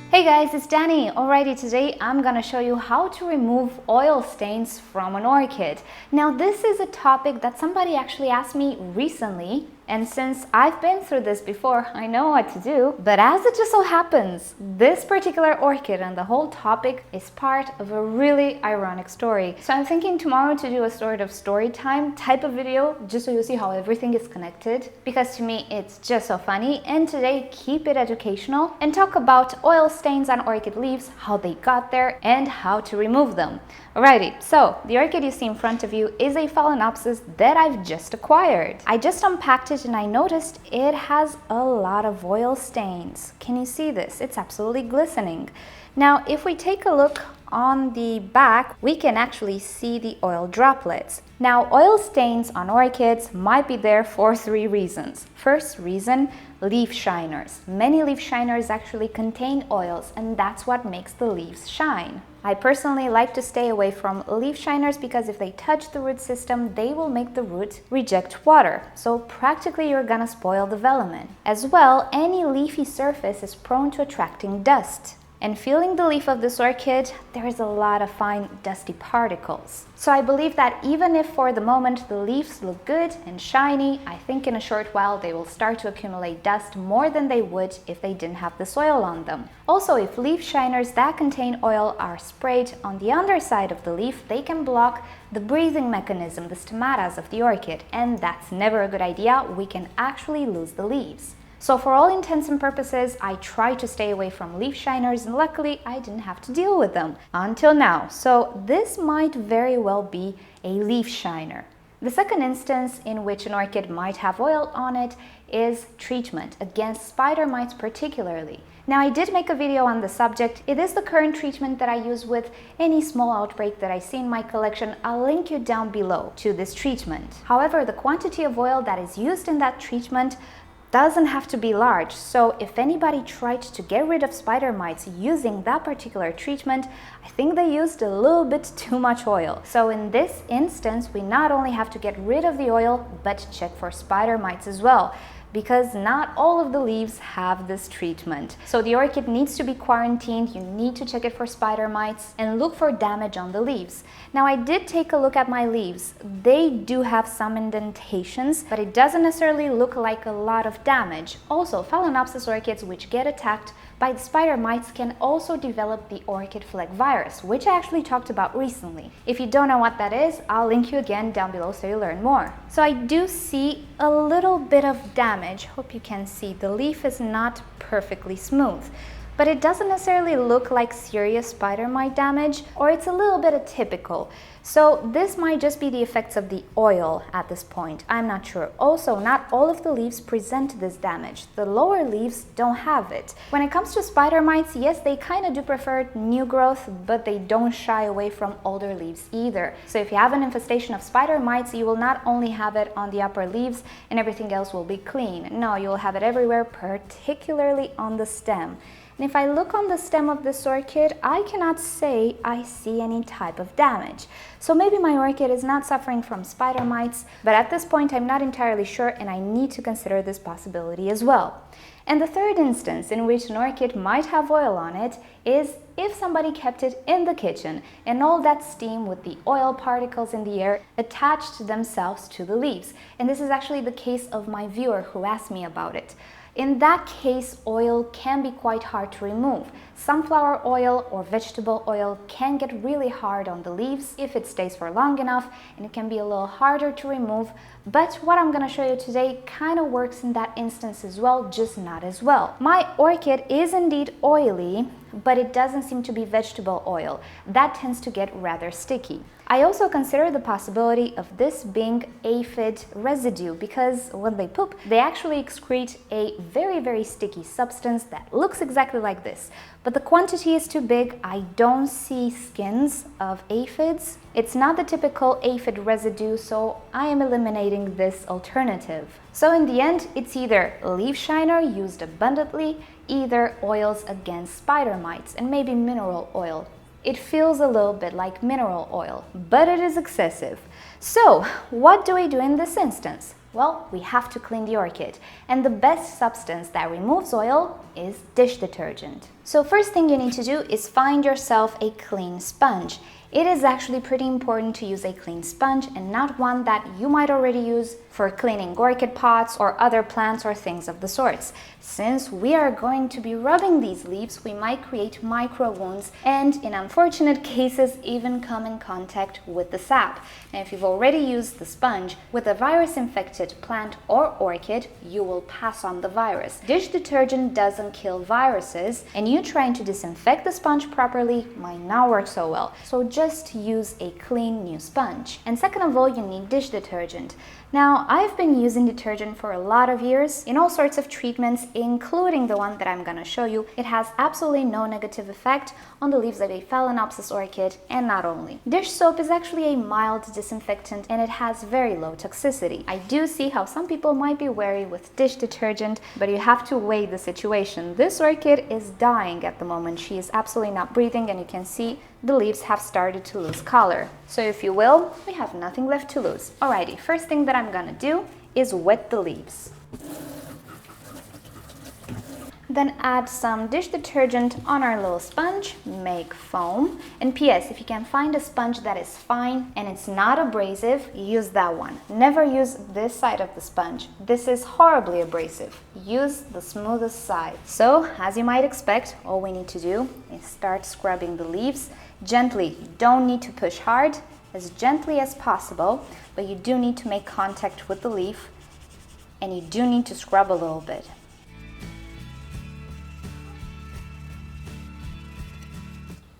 Hey guys, it's Danny. Alrighty, today I'm gonna show you how to remove oil stains from an orchid. Now this is a topic that somebody actually asked me recently, and since I've been through this before, I know what to do. But as it just so happens, this particular orchid and the whole topic is part of a really ironic story. So I'm thinking tomorrow to do a sort of story time type of video, just so you see how everything is connected, because to me it's just so funny. And today, keep it educational and talk about oil stains on orchid leaves, how they got there, and how to remove them. Alrighty, so the orchid you see in front of you is a Phalaenopsis that I've just acquired. I just unpacked it and I noticed it has a lot of oil stains. Can you see this? It's absolutely glistening. Now, if we take a look on the back, we can actually see the oil droplets. Now, oil stains on orchids might be there for three reasons. First reason, leaf shiners. Many leaf shiners actually contain oils, and that's what makes the leaves shine. I personally like to stay away from leaf shiners because if they touch the root system, they will make the root reject water. So practically you're gonna spoil development. As well, any leafy surface is prone to attracting dust. And feeling the leaf of this orchid, there is a lot of fine dusty particles. So I believe that even if for the moment the leaves look good and shiny, I think in a short while they will start to accumulate dust more than they would if they didn't have the soil on them. Also, if leaf shiners that contain oil are sprayed on the underside of the leaf, they can block the breathing mechanism, the stomatas of the orchid, and that's never a good idea. We can actually lose the leaves. So for all intents and purposes, I try to stay away from leaf shiners, and luckily I didn't have to deal with them until now. So this might very well be a leaf shiner. The second instance in which an orchid might have oil on it is treatment against spider mites particularly. Now, I did make a video on the subject. It is the current treatment that I use with any small outbreak that I see in my collection. I'll link you down below to this treatment. However, the quantity of oil that is used in that treatment doesn't have to be large, so if anybody tried to get rid of spider mites using that particular treatment, I think they used a little bit too much oil. So in this instance, we not only have to get rid of the oil, but check for spider mites as well, because not all of the leaves have this treatment. So the orchid needs to be quarantined, you need to check it for spider mites and look for damage on the leaves. Now, I did take a look at my leaves. They do have some indentations, but it doesn't necessarily look like a lot of damage. Also, Phalaenopsis orchids which get attacked by the spider mites can also develop the orchid flake virus, which I actually talked about recently. If you don't know what that is, I'll link you again down below so you learn more. So I do see a little bit of damage. Hope you can see the leaf is not perfectly smooth, but it doesn't necessarily look like serious spider mite damage, or it's a little bit atypical. So this might just be the effects of the oil at this point. I'm not sure. Also, not all of the leaves present this damage. The lower leaves don't have it. When it comes to spider mites, yes, they kind of do prefer new growth, but they don't shy away from older leaves either. So if you have an infestation of spider mites, you will not only have it on the upper leaves and everything else will be clean. No, you'll have it everywhere, particularly on the stem. And if I look on the stem of this orchid, I cannot say I see any type of damage. So maybe my orchid is not suffering from spider mites, but at this point I'm not entirely sure and I need to consider this possibility as well. And the third instance in which an orchid might have oil on it is if somebody kept it in the kitchen and all that steam with the oil particles in the air attached themselves to the leaves. And this is actually the case of my viewer who asked me about it. In that case, oil can be quite hard to remove. Sunflower oil or vegetable oil can get really hard on the leaves if it stays for long enough, and it can be a little harder to remove. But what I'm going to show you today kind of works in that instance as well, just not as well. My orchid is indeed oily, but it doesn't seem to be vegetable oil. That tends to get rather sticky. I also consider the possibility of this being aphid residue because when they poop, they actually excrete a very sticky substance that looks exactly like this. But the quantity is too big. I don't see skins of aphids. It's not the typical aphid residue, so I am eliminating this alternative. So in the end, it's either leaf shiner used abundantly, either oils against spider mites, and maybe mineral oil. It feels a little bit like mineral oil, but it is excessive. So, what do we do in this instance? Well, we have to clean the orchid, and the best substance that removes oil is dish detergent. So first thing you need to do is find yourself a clean sponge. It is actually pretty important to use a clean sponge and not one that you might already use for cleaning orchid pots or other plants or things of the sorts. Since we are going to be rubbing these leaves, we might create micro wounds and, in unfortunate cases, even come in contact with the sap. And if you've already used the sponge with a virus-infected plant or orchid, you will pass on the virus. Dish detergent doesn't kill viruses, and you trying to disinfect the sponge properly might not work so well. So just use a clean new sponge. And second of all, you need dish detergent. Now, I've been using detergent for a lot of years in all sorts of treatments, including the one that I'm gonna show you. It has absolutely no negative effect on the leaves of a Phalaenopsis orchid, and not only. Dish soap is actually a mild disinfectant and it has very low toxicity. I do see how some people might be wary with dish detergent, but you have to weigh the situation. This orchid is dying at the moment. She is absolutely not breathing, and you can see the leaves have started to lose color. So if you will, we have nothing left to lose. Alrighty, first thing that I'm gonna do is wet the leaves. Then add some dish detergent on our little sponge, make foam. And PS, if you can find a sponge that is fine and it's not abrasive, use that one. Never use this side of the sponge. This is horribly abrasive. Use the smoothest side. So, as you might expect, all we need to do is start scrubbing the leaves gently. You don't need to push hard, as gently as possible, but you do need to make contact with the leaf, and you do need to scrub a little bit.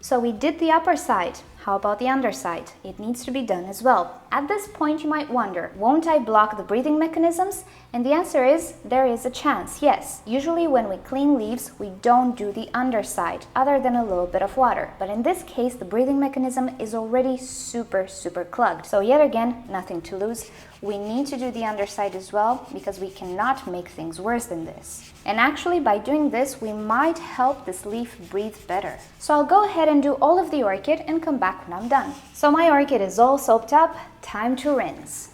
So we did the upper side. How about the underside? It needs to be done as well. At this point you might wonder, won't I block the breathing mechanisms? And the answer is, there is a chance, yes. Usually when we clean leaves, we don't do the underside, other than a little bit of water. But in this case, the breathing mechanism is already super clogged. So yet again, nothing to lose. We need to do the underside as well, because we cannot make things worse than this. And actually, by doing this, we might help this leaf breathe better. So I'll go ahead and do all of the orchid and come back when I'm done. So my orchid is all soaped up, time to rinse.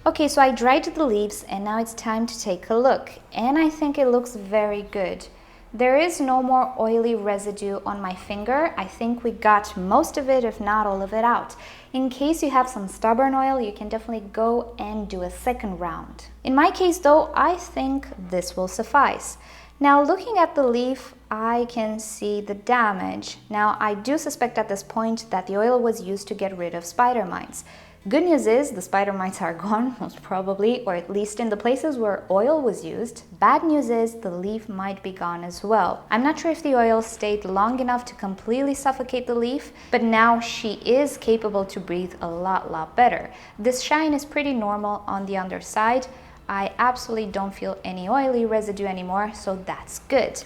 Okay, so I dried the leaves and now it's time to take a look. And I think it looks very good. There is no more oily residue on my finger. I think we got most of it, if not all of it, out. In case you have some stubborn oil, you can definitely go and do a second round. In my case though, I think this will suffice. Now looking at the leaf, I can see the damage. Now I do suspect at this point that the oil was used to get rid of spider mites. Good news is the spider mites are gone, most probably, or at least in the places where oil was used. Bad news is the leaf might be gone as well. I'm not sure if the oil stayed long enough to completely suffocate the leaf, but now she is capable to breathe a lot better. This shine is pretty normal on the underside. I absolutely don't feel any oily residue anymore, so that's good.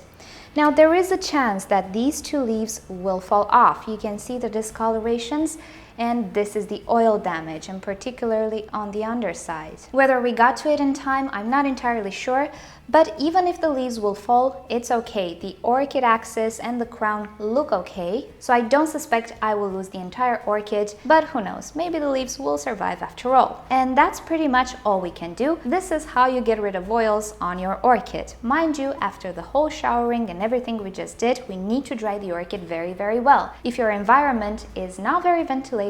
Now there is a chance that these two leaves will fall off. You can see the discolorations, and this is the oil damage, and particularly on the underside. Whether we got to it in time, I'm not entirely sure, but even if the leaves will fall, it's okay. The orchid axis and the crown look okay, so I don't suspect I will lose the entire orchid, but who knows, maybe the leaves will survive after all. And that's pretty much all we can do. This is how you get rid of oils on your orchid. Mind you, after the whole showering and everything we just did, we need to dry the orchid very well. If your environment is not very ventilated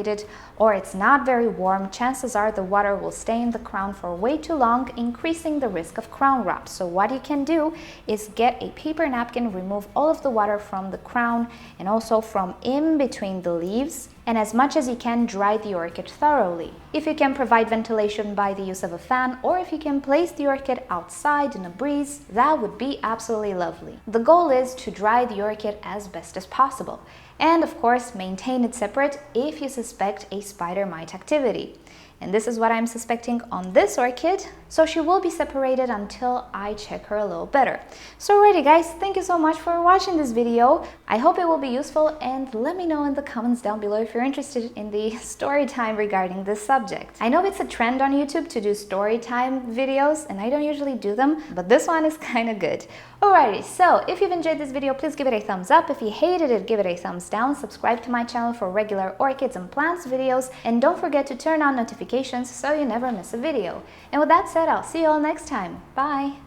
or it's not very warm, chances are the water will stay in the crown for way too long, increasing the risk of crown rot. So what you can do is get a paper napkin, remove all of the water from the crown and also from in between the leaves, and as much as you can, dry the orchid thoroughly. If you can provide ventilation by the use of a fan, or if you can place the orchid outside in a breeze, that would be absolutely lovely. The goal is to dry the orchid as best as possible. And of course, maintain it separate if you suspect a spider mite activity. And this is what I'm suspecting on this orchid. so she will be separated until I check her a little better. So alrighty guys, thank you so much for watching this video. I hope it will be useful, and let me know in the comments down below if you're interested in the story time regarding this subject. I know it's a trend on YouTube to do story time videos, and I don't usually do them, but this one is kind of good. Alrighty, so if you've enjoyed this video, please give it a thumbs up. If you hated it, give it a thumbs down. Subscribe to my channel for regular orchids and plants videos, and don't forget to turn on notifications so you never miss a video. And with that said, I'll see you all next time. Bye!